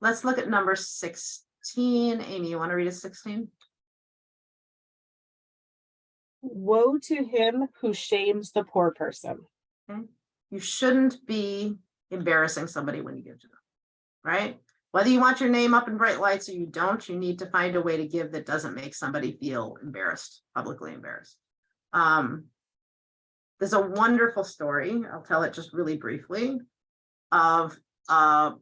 Let's look at number 16. Amy, you want to read a 16? Woe to him who shames the poor person. Okay. You shouldn't be embarrassing somebody when you give to them, right? Whether you want your name up in bright lights or you don't, you need to find a way to give that doesn't make somebody feel embarrassed, publicly embarrassed. There's a wonderful story, I'll tell it just really briefly, of a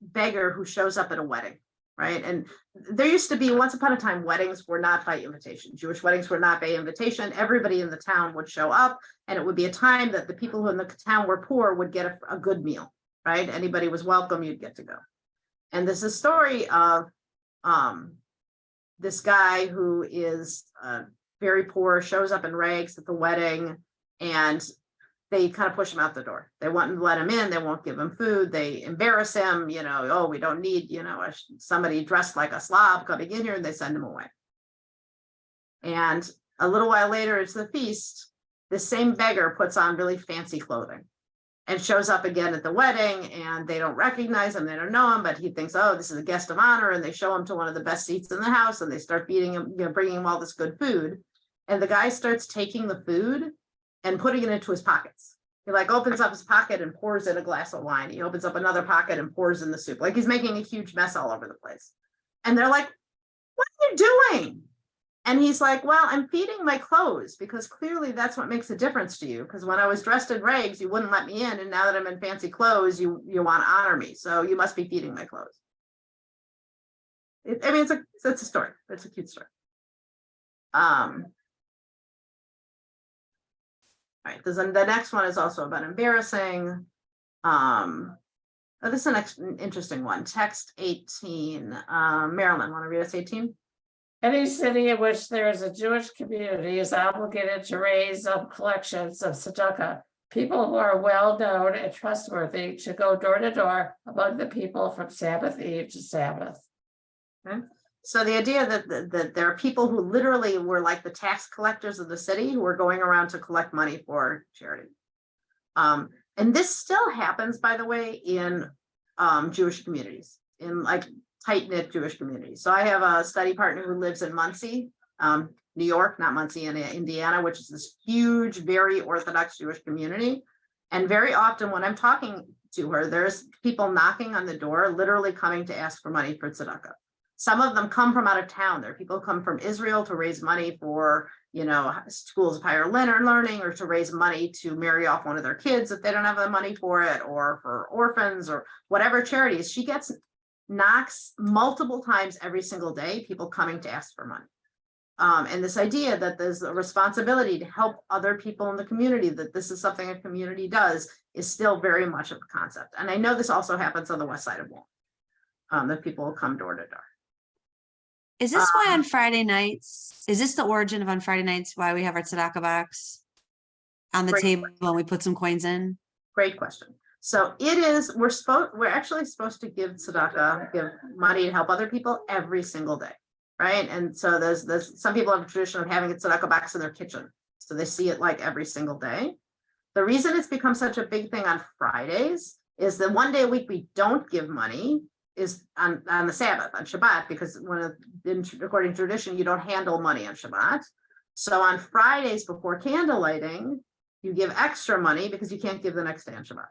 beggar who shows up at a wedding, right? And there used to be, once upon a time, weddings were not by invitation. Jewish weddings were not by invitation. Everybody in the town would show up, and it would be a time that the people who in the town were poor would get a good meal, right? Anybody was welcome, you'd get to go. And this is a story of this guy who is very poor, shows up in rags at the wedding, and they kind of push him out the door. They won't let him in. They won't give him food. They embarrass him. You know, oh, we don't need, you know, somebody dressed like a slob coming in here, and they send him away. And a little while later, it's the feast. This same beggar puts on really fancy clothing and shows up again at the wedding, and they don't recognize him. They don't know him, but he thinks, oh, this is a guest of honor. And they show him to one of the best seats in the house, and they start feeding him, you know, bringing him all this good food. And the guy starts taking the food and putting it into his pockets. He like opens up his pocket and pours in a glass of wine. He opens up another pocket and pours in the soup. Like he's making a huge mess all over the place. And they're like, what are you doing? And he's like, well, I'm feeding my clothes because clearly that's what makes a difference to you. Because when I was dressed in rags, you wouldn't let me in. And now that I'm in fancy clothes, you want to honor me. So you must be feeding my clothes. I mean, it's a story. It's a cute story. All right, the next one is also about embarrassing. This is an interesting one. Text 18. Marilyn, want to read us 18? Any city in which there is a Jewish community is obligated to raise up collections of tzedakah. People who are well known and trustworthy should go door to door among the people from Sabbath Eve to Sabbath. Okay. So the idea that there are people who literally were like the tax collectors of the city who were going around to collect money for charity. And this still happens, by the way, in Jewish communities, in like tight-knit Jewish communities. So I have a study partner who lives in Muncie, New York, not Muncie, in Indiana, which is this huge, very Orthodox Jewish community. And very often when I'm talking to her, there's people knocking on the door, literally coming to ask for money for tzedakah. Some of them come from out of town. There are people who come from Israel to raise money for, schools of higher learning, or to raise money to marry off one of their kids if they don't have the money for it, or for orphans, or whatever charities. She gets knocks multiple times every single day, people coming to ask for money. And this idea that there's a responsibility to help other people in the community, that this is something a community does, is still very much of a concept. And I know this also happens on the west side of Wall, that people will come door to door. Is this why on Friday nights, is this the origin of on Friday nights, why we have our tzedakah box on the Great table question. and we put some coins in? Great question. So it is, we're actually supposed to give tzedakah, give money to help other people every single day, right? And so there's some people have a tradition of having a tzedakah box in their kitchen. So they see it like every single day. The reason it's become such a big thing on Fridays is that one day a week we don't give money is on the Sabbath, on Shabbat, because according to tradition, you don't handle money on Shabbat. So on Fridays before candle lighting, you give extra money because you can't give the next day on Shabbat.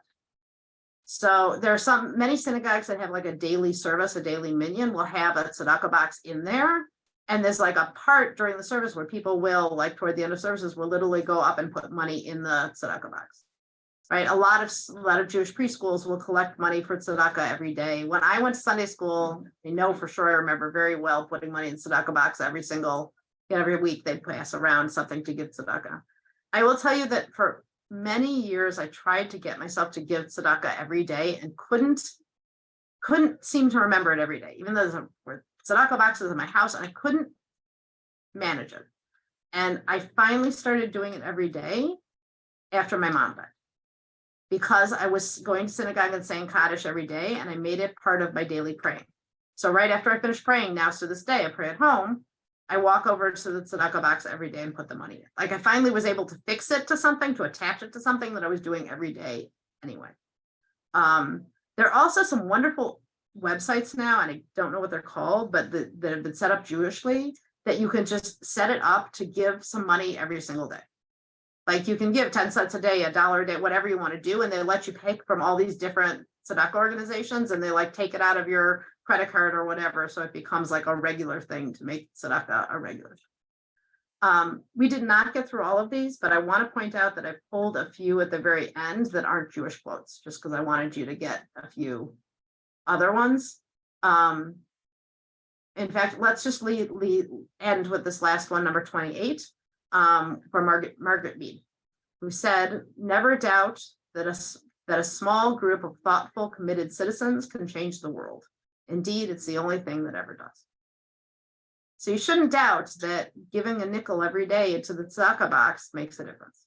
So there are many synagogues that have like a daily service, a daily minyan will have a tzedakah box in there. And there's like a part during the service where people will, like toward the end of services, will literally go up and put money in the tzedakah box. Right, a lot of Jewish preschools will collect money for tzedakah every day. When I went to Sunday school, I know for sure I remember very well putting money in tzedakah box every week. They'd pass around something to give tzedakah. I will tell you that for many years I tried to get myself to give tzedakah every day and couldn't seem to remember it every day, even though there were tzedakah boxes in my house, and I couldn't manage it. And I finally started doing it every day after my mom died, because I was going to synagogue and saying Kaddish every day, and I made it part of my daily praying. So right after I finish praying, now to this day, I pray at home, I walk over to the tzedakah box every day and put the money in. Like I finally was able to fix it to something, to attach it to something that I was doing every day anyway. There are also some wonderful websites now, and I don't know what they're called, but that have been set up Jewishly, that you can just set it up to give some money every single day. Like you can give 10 cents a day, $1 a day, whatever you want to do. And they let you pick from all these different tzedakah organizations, and they like take it out of your credit card or whatever. So it becomes like a regular thing to make tzedakah a regular. We did not get through all of these, but I want to point out that I pulled a few at the very end that aren't Jewish quotes, just because I wanted you to get a few other ones. In fact, let's just end with this last one, number 28. For Margaret Mead, who said, "Never doubt that a small group of thoughtful, committed citizens can change the world. Indeed, it's the only thing that ever does." So you shouldn't doubt that giving a nickel every day into the tzedakah box makes a difference.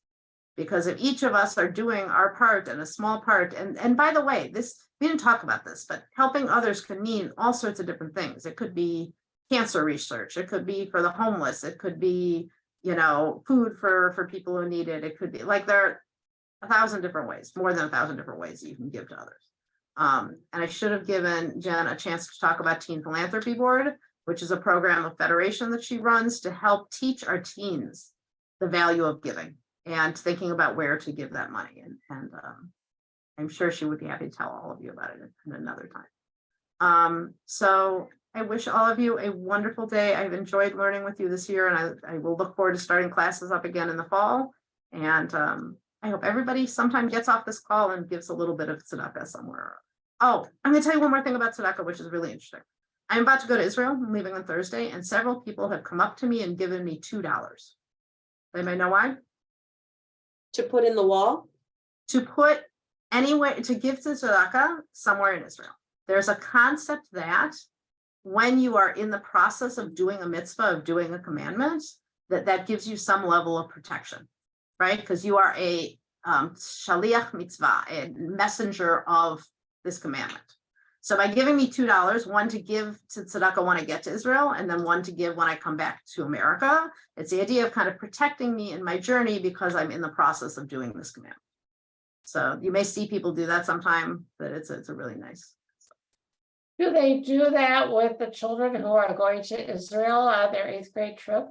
Because if each of us are doing our part, and a small part, and by the way, we didn't talk about this, but helping others can mean all sorts of different things. It could be cancer research, it could be for the homeless, it could be food for people who need it. It could be like there are 1,000 different ways, more than 1,000 different ways that you can give to others. And I should have given Jen a chance to talk about Teen Philanthropy Board, which is a program of federation that she runs to help teach our teens the value of giving and thinking about where to give that money. And I'm sure she would be happy to tell all of you about it in another time. So I wish all of you a wonderful day. I've enjoyed learning with you this year, and I will look forward to starting classes up again in the fall. And I hope everybody sometime gets off this call and gives a little bit of tzedakah somewhere. Oh, I'm going to tell you one more thing about tzedakah, which is really interesting. I'm about to go to Israel. I'm leaving on Thursday, and several people have come up to me and given me $2. Anybody know why? To put in the wall? To put anywhere, to give to tzedakah somewhere in Israel. There's a concept that when you are in the process of doing a mitzvah, of doing a commandment, that gives you some level of protection, right? Because you are a shaliach mitzvah, a messenger of this commandment. So by giving me $2, one to give to tzedakah when I get to Israel, and then one to give when I come back to America, it's the idea of kind of protecting me in my journey because I'm in the process of doing this commandment. So you may see people do that sometime, but it's a really nice. Do they do that with the children who are going to Israel on their 8th grade trip?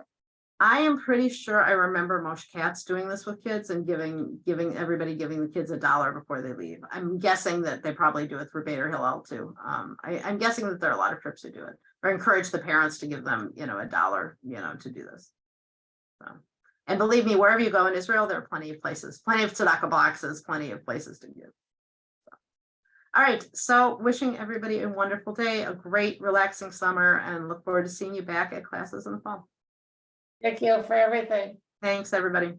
I am pretty sure I remember Moshe Katz doing this with kids and giving the kids $1 before they leave. I'm guessing that they probably do it for Beta Hillel too. I'm guessing that there are a lot of trips who do it or encourage the parents to give them, $1, to do this. So, and believe me, wherever you go in Israel, there are plenty of places, plenty of tzedakah boxes, plenty of places to give. All right, so wishing everybody a wonderful day, a great relaxing summer, and look forward to seeing you back at classes in the fall. Thank you for everything. Thanks, everybody.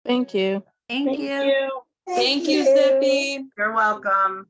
Thank you. Thank you. Thank you, Zippy. You're welcome.